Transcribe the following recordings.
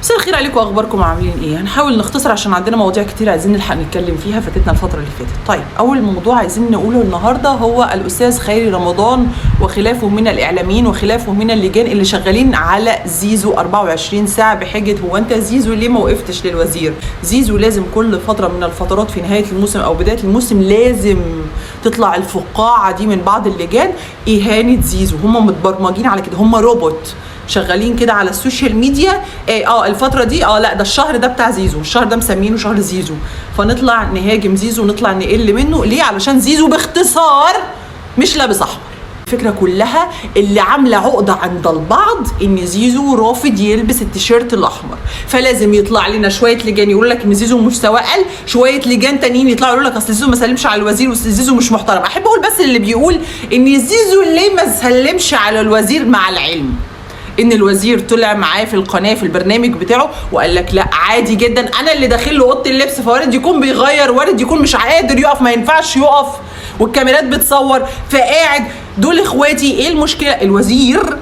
مساء الخير عليكم، اخباركم عاملين ايه؟ هنحاول نختصر عشان عندنا مواضيع كتير عايزين نلحق نتكلم فيها، فاتتنا الفتره اللي فاتت. طيب، اول موضوع عايزين نقوله النهارده هو الاستاذ خيري رمضان وخلافه من الاعلاميين وخلافه من اللجان اللي شغالين على زيزو 24 ساعه بحجه هو انت زيزو ليه ما وقفتش للوزير؟ زيزو لازم كل فتره من الفترات في نهايه الموسم او بدايه الموسم لازم تطلع الفقاعه دي من بعض اللجان اهانه زيزو. هم متبرمجين على كده، هم روبوت شغالين كده على السوشيال ميديا. الفتره دي لا ده الشهر ده بتاع زيزو، الشهر ده مسمينه شهر زيزو، فنطلع نهاجم زيزو ونطلع نقل منه. ليه؟ علشان زيزو باختصار مش لابس احمر. الفكره كلها اللي عامله عقده عند البعض ان زيزو رافض يلبس التيشيرت الاحمر، فلازم يطلع لنا شويه لجان يقول لك ان زيزو مستواه قل، شويه لجان تانيين يطلعوا يقول لك اصل زيزو ما سلمش على الوزير وزيزو مش محترم. احب اقول بس اللي بيقول ان زيزو ليه ما سلمش على الوزير، مع العلم ان الوزير طلع معاه في القناه في البرنامج بتاعه وقال لك لا عادي جدا انا اللي داخل له اوضه اللبس، فوارد يكون بيغير، وارد يكون مش قادر يقف، ما ينفعش يقف والكاميرات بتصور فقاعد. دول اخواتي، ايه المشكله؟ الوزير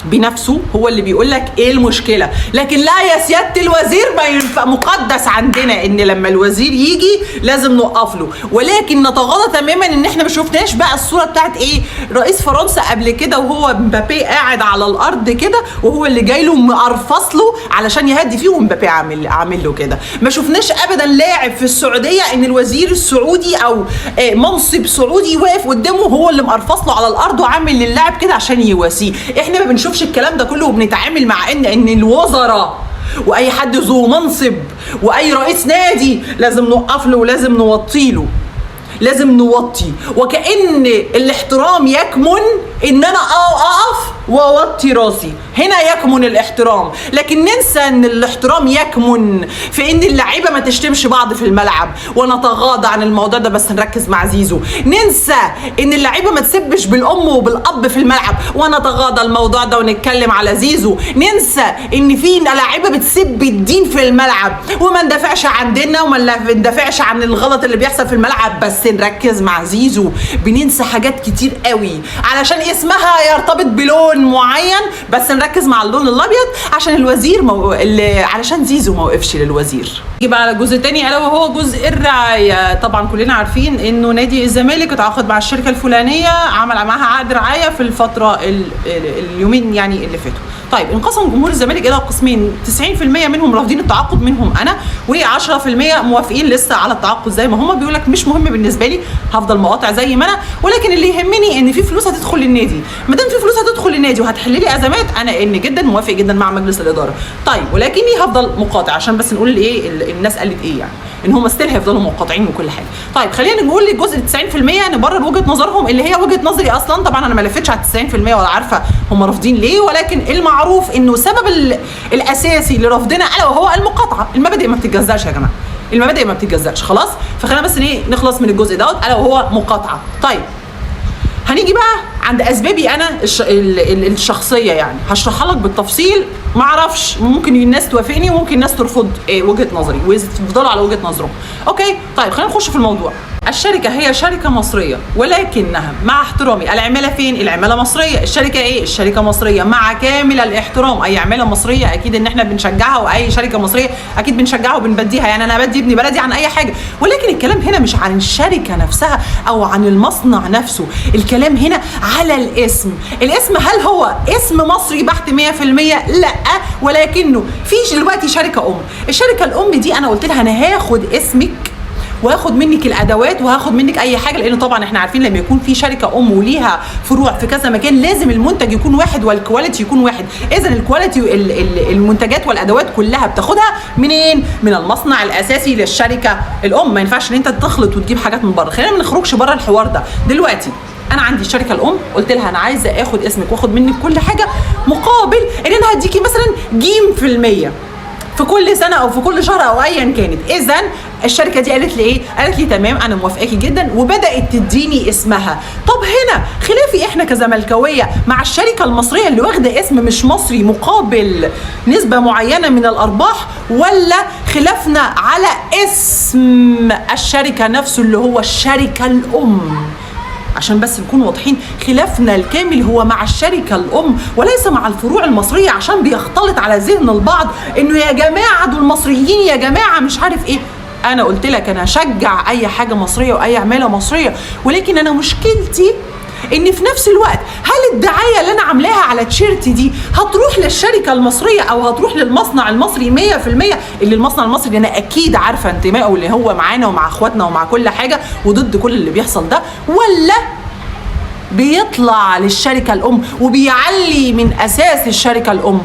بنفسه هو اللي بيقول لك ايه المشكله، لكن لا يا سياده الوزير ما ينفع. مقدس عندنا ان لما الوزير يجي لازم نوقف له، ولكن نتغاضى تماما ان احنا ما شفناش بقى الصوره بتاعت ايه رئيس فرنسا قبل كده وهو مبابي قاعد على الارض كده وهو اللي جاي له مقرفص له علشان يهدي فيه ومبابي عامل له كده. ما شفناش ابدا لاعب في السعوديه ان الوزير السعودي او منصب سعودي واقف قدامه هو اللي مقرفص له على الارض وعامل للاعب كده عشان يواسيه. احنا ما بنشوفش الكلام ده كله، وبنتعامل مع ان الوزراء واي حد ذو منصب واي رئيس نادي لازم نوقف له ولازم نوطي له، لازم نوطي، وكأن الاحترام يكمن ان انا اقف واوطي راسي. هنا يكمن الاحترام، لكن ننسى ان الاحترام يكمن في ان اللعيبه ما تشتمش بعض في الملعب، ونتغاضى عن الموضوع ده بس نركز مع زيزو. ننسى ان اللعيبه ما تسبش بالام وبالاب في الملعب، ونتغاضى الموضوع ده ونتكلم على زيزو. ننسى ان في لعيبه بتسب الدين في الملعب وما ندافعش عن ديننا وما ندافعش عن الغلط اللي بيحصل في الملعب، بس نركز مع زيزو. بننسى حاجات كتير قوي علشان اسمها يرتبط بلون معين، بس نركز مع اللون الابيض عشان الوزير علشان زيزو ما وقفش للوزير. نيجي بقى على الجزء الثاني الا وهو جزء الرعايه. طبعا كلنا عارفين انه نادي الزمالك اتعاقد مع الشركه الفلانيه، عمل معاها عقد رعايه في الفتره اليومين يعني اللي فاتوا. طيب، انقسم جمهور الزمالك الى قسمين، 90% منهم رافضين التعاقد منهم انا، و10% موافقين لسه على التعاقد زي ما هم. بيقول لك مش مهم بالنسبه لي، هفضل مقاطع زي ما انا، ولكن اللي يهمني ان في فلوس هتدخل للنادي. ما دام في فلوس هتدخل للنادي وهتحل لي ازمات، انا ان جدا موافق جدا مع مجلس الاداره. طيب، ولكني هفضل مقاطع عشان بس نقول ايه الناس قالت ايه، يعني ان هم ستيل هيفضلوا مقاطعين وكل حاجه. طيب، خلينا نقول الجزء 90% نبرر وجهه نظرهم اللي هي وجهه نظري اصلا. طبعا انا ما لفتش على 90% ولا عارفه هم رافضين ليه، ولكن المعروف انه السبب الاساسي لرفضنا الا وهو المقاطعه. المبادئ ما بتتجزاش يا جماعه، المبادئ ما بتتجزاش خلاص. فخلينا بس نخلص من الجزء دوت الا وهو مقاطعه. طيب، هنيجي بقى عند اسبابي انا الشخصيه، يعني هشرحها لك بالتفصيل. ما اعرفش، ممكن الناس توافقني وممكن الناس ترفض وجهه نظري ويفضلوا على وجهه نظرهم. اوكي، طيب خلينا نخش في الموضوع. الشركه هي شركه مصريه، ولكنها مع احترامي العماله فين؟ العماله مصريه. الشركه ايه؟ الشركه مصريه مع كامل الاحترام. اي عماله مصريه اكيد ان احنا بنشجعها، واي شركه مصريه اكيد بنشجعها وبنبديها. يعني انا بدي ابن بلدي عن اي حاجه، ولكن الكلام هنا مش عن الشركه نفسها او عن المصنع نفسه، الكلام هنا على الاسم. الاسم هل هو اسم مصري بحت 100%؟ لا، ولكنه في دلوقتي شركه ام. الشركه الام دي انا قلت لها انا هاخد اسمك وهاخد منك الادوات وهاخد منك اي حاجه، لان طبعا احنا عارفين لما يكون في شركه ام وليها فروع في كذا مكان لازم المنتج يكون واحد والكواليتي يكون واحد. اذا الكواليتي المنتجات والادوات كلها بتاخدها منين؟ من المصنع الاساسي للشركه الام. ما ينفعش ان انت تخلط وتجيب حاجات من بره. خلينا ما نخرجش بره الحوار ده دلوقتي. انا عندي الشركه الام، قلت لها انا عايزه اخد اسمك واخد منك كل حاجه مقابل ان انا هديكي مثلا ج% في كل سنه او في كل شهر او ايا كانت. اذا الشركه دي قالت لي ايه؟ قالت لي تمام انا موافقاكي جدا، وبدات تديني اسمها. طب هنا خلافي احنا كزملكاويه مع الشركه المصريه اللي واخده اسم مش مصري مقابل نسبه معينه من الارباح، ولا خلافنا على اسم الشركه نفسه اللي هو الشركه الام؟ عشان بس نكون واضحين، خلافنا الكامل هو مع الشركة الأم وليس مع الفروع المصرية، عشان بيختلط على ذهن البعض إنه يا جماعة دول مصريين، يا جماعة مش عارف إيه. أنا قلت لك أنا أشجع أي حاجة مصرية وأي عمالة مصرية، ولكن أنا مشكلتي ان في نفس الوقت هل الدعايه اللي انا عاملاها على التيشيرت دي هتروح للشركه المصريه او هتروح للمصنع المصري 100%؟ اللي المصنع المصري انا اكيد عارفه انتمائه اللي هو معانا ومع اخواتنا ومع كل حاجه وضد كل اللي بيحصل ده، ولا بيطلع للشركه الام وبيعلي من اساس الشركه الام؟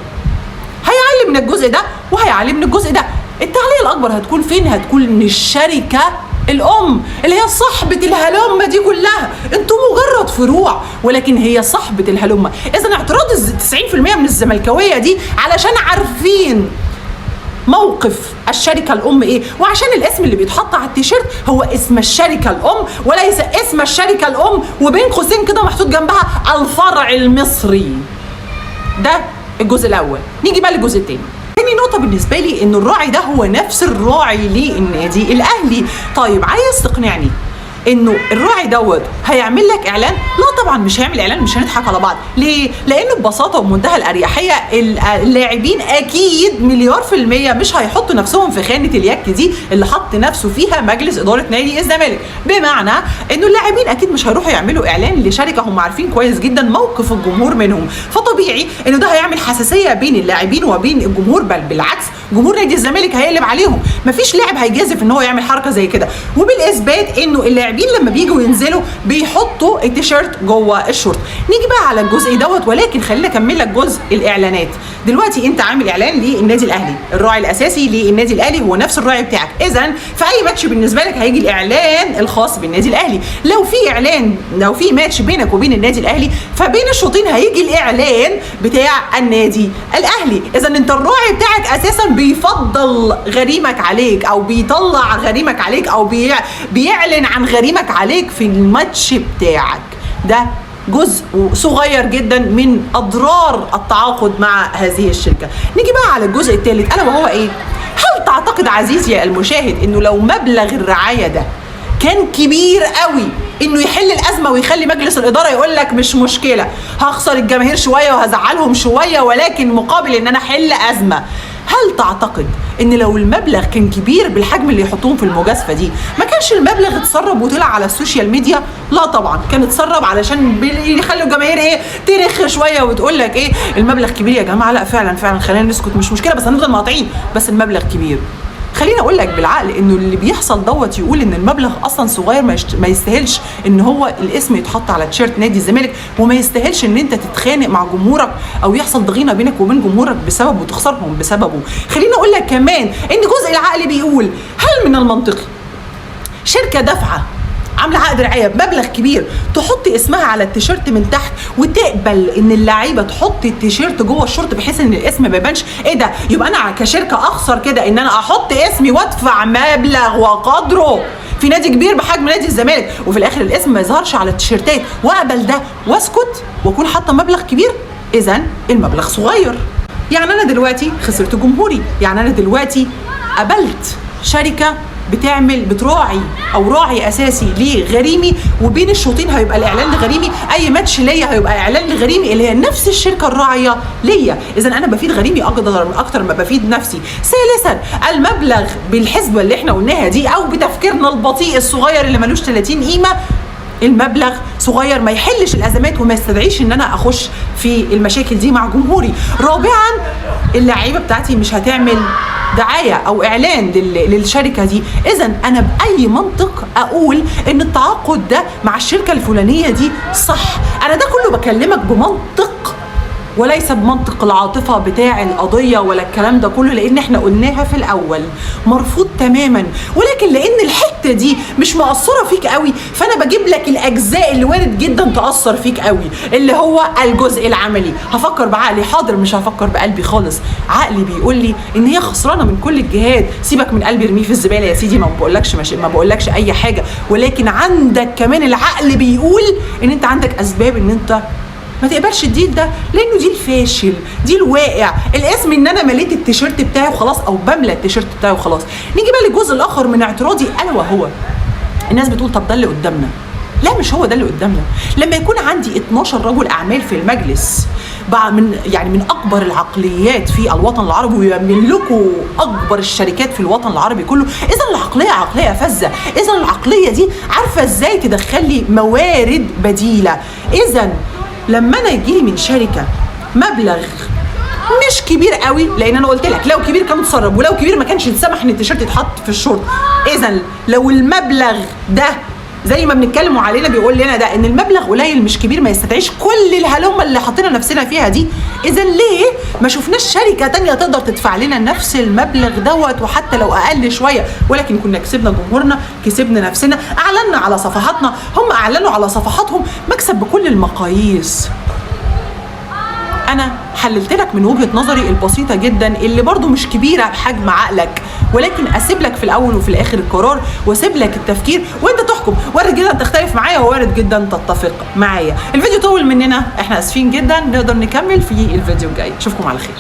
هيعلي من الجزء ده وهيعلي من الجزء ده. التعليق الاكبر هتكون فين؟ هتكون من الشركه الام اللي هي صاحبه الهلمه دي كلها. انتوا مجرد فروع ولكن هي صاحبه الهلمه. اذا اعتراض 90% من الزملكاويه دي علشان عارفين موقف الشركه الام ايه، وعشان الاسم اللي بيتحط على التيشيرت هو اسم الشركه الام وليس اسم الشركه الام وبين قوسين كده محطوط جنبها الفرع المصري. ده الجزء الاول. نيجي بقى للجزء الثاني. تاني نقطة بالنسبة لي إن الراعي ده هو نفس الراعي للنادي الأهلي. طيب عايز تقنعني إنه الراعي دوت هيعمل لك إعلان؟ لا طبعا مش هيعمل إعلان، مش هنضحك على بعض. ليه؟ لأنه ببساطة وبمنتهى الأريحية اللاعبين أكيد مليار في المية مش هيحطوا نفسهم في خانة اليك دي اللي حط نفسه فيها مجلس إدارة نادي الزمالك، بمعنى إنه اللاعبين أكيد مش هيروحوا يعملوا إعلان لشركة هم عارفين كويس جدا موقف الجمهور منهم، فطبيعي إنه ده هيعمل حساسية بين اللاعبين وبين الجمهور، بل بالعكس جمهور نادي الزمالك هيقلب عليهم. مفيش لاعب هيجازف إن هو يعمل حركة زي كده، وبالإثبات إنه اللاعبين لما بيجوا ينزلوا بيحطوا التيشيرت جوه الشورت. نيجي بقى على الجزء دوت، ولكن خلينا اكمل لك جزء الاعلانات. دلوقتي انت عامل اعلان للنادي الاهلي، الراعي الاساسي للنادي الاهلي هو نفس الراعي بتاعك، اذا في اي ماتش بالنسبه لك هيجي الاعلان الخاص بالنادي الاهلي. لو في ماتش بينك وبين النادي الاهلي فبين الشوطين هيجي الاعلان بتاع النادي الاهلي. اذا انت الراعي بتاعك اساسا بيفضل غريمك عليك او بيطلع غريمك عليك او بيعلن عن غريمك عليك في الماتش بتاعك. ده جزء صغير جدا من اضرار التعاقد مع هذه الشركه. نيجي بقى على الجزء الثالث الا وهو ايه؟ هل تعتقد عزيزي المشاهد انه لو مبلغ الرعايه ده كان كبير قوي انه يحل الازمه ويخلي مجلس الاداره يقول لك مش مشكله هخسر الجماهير شويه وهزعلهم شويه ولكن مقابل ان انا احل ازمه، هل تعتقد ان لو المبلغ كان كبير بالحجم اللي يحطوهم في المجازفه دي ما كانش المبلغ اتسرب وطلع على السوشيال ميديا؟ لا طبعا كان اتسرب علشان يخلوا الجماهير ايه ترخ شويه وتقول لك ايه المبلغ كبير يا جماعه، لا فعلا خلينا نسكت مش مشكله بس هنفضل مقاطعين بس المبلغ كبير. خليني اقول لك بالعقل انه اللي بيحصل دوت يقول ان المبلغ اصلا صغير ما يستاهلش ان هو الاسم يتحط على تيشيرت نادي الزمالك، وما يستاهلش ان انت تتخانق مع جمهورك او يحصل ضغينه بينك وبين جمهورك بسببه وتخسرهم بسببه. خليني اقول لك كمان ان جزء العقل بيقول هل من المنطقي شركه دافعه عامله عقد رعايه بمبلغ كبير تحط اسمها على التيشيرت من تحت وتقبل ان اللعيبه تحط التيشيرت جوه الشورت بحيث ان الاسم ما يبانش؟ ايه ده؟ يبقى انا كشركه اخسر كده ان انا احط اسمي وادفع مبلغ وقدره في نادي كبير بحجم نادي الزمالك وفي الاخر الاسم ما يظهرش على التيشيرتات، واقبل ده واسكت واكون حاطه مبلغ كبير؟ اذا المبلغ صغير. يعني انا دلوقتي خسرت جمهوري، يعني انا دلوقتي قبلت شركه بتراعي او راعي اساسي لغريمي، وبين الشوطين هيبقى الاعلان لغريمي، اي ماتش ليا هيبقى اعلان لغريمي اللي هي نفس الشركه الراعيه ليا. اذا انا بفيد غريمي اكتر ما بفيد نفسي. ثالثا المبلغ بالحسبه اللي احنا قلناها دي او بتفكيرنا البطيء الصغير اللي ملوش 30 قيمه، المبلغ صغير ما يحلش الازمات وما يستدعيش ان انا اخش في المشاكل دي مع جمهوري. رابعا اللعيبه بتاعتي مش هتعمل دعايه او اعلان للشركه دي. اذا انا باي منطق اقول ان التعاقد ده مع الشركه الفلانيه دي صح؟ انا ده كله بكلمك بمنطق وليس بمنطق العاطفه بتاع القضيه ولا الكلام ده كله، لان احنا قلناها في الاول مرفوض تماما. ولكن لان الحته دي مش مأثره فيك قوي فانا بجيب لك الاجزاء اللي وارد جدا تأثر فيك قوي، اللي هو الجزء العملي. هفكر بعقلي؟ حاضر مش هفكر بقلبي خالص. عقلي بيقول لي ان هي خسرانه من كل الجهات، سيبك من قلبي ارميه في الزباله يا سيدي، ما بقولكش اي حاجه، ولكن عندك كمان العقل بيقول ان انت عندك اسباب ان انت ما تقبلش الديل ده، لانه ديل فاشل، ديل واقع. الاسم ان انا مليت التيشيرت بتاعي وخلاص او بملى التيشيرت بتاعي وخلاص. نيجي بقى للجزء الاخر من اعتراضي الا وهو الناس بتقول طب ده اللي قدامنا، لا مش هو ده اللي قدامنا. لما يكون عندي 12 رجل اعمال في المجلس من اكبر العقليات في الوطن العربي ويملكوا اكبر الشركات في الوطن العربي كله، اذا العقليه عقليه فذه، اذا العقليه دي عارفه ازاي تدخل لي موارد بديله. اذا لما انا يجي لي من شركه مبلغ مش كبير قوي، لان انا قلت لك لو كبير كان متسرب، ولو كبير ما كانش يتسمح ان التيشيرت يتحط في الشورت. اذا لو المبلغ ده زي ما بنتكلموا علينا بيقول لنا ده ان المبلغ قليل مش كبير ما يستدعيش كل الهلومه اللي حاطين نفسنا فيها دي، اذا ليه ما شفناش شركه تانية تقدر تدفع لنا نفس المبلغ دوت وحتى لو اقل شويه، ولكن كنا كسبنا جمهورنا، كسبنا نفسنا، اعلنا على صفحاتنا، هم اعلنوا على صفحاتهم، مكسب بكل المقاييس. انا حللت لك من وجهة نظري البسيطة جدا اللي برضو مش كبيرة بحجم عقلك، ولكن اسيب لك في الاول وفي الاخر القرار واسيب لك التفكير وانت تحكم. وارد جدا تختلف معايا ووارد جدا تتفق معايا. الفيديو طول مننا، احنا اسفين جدا، نقدر نكمل في الفيديو الجاي. اشوفكم على خير.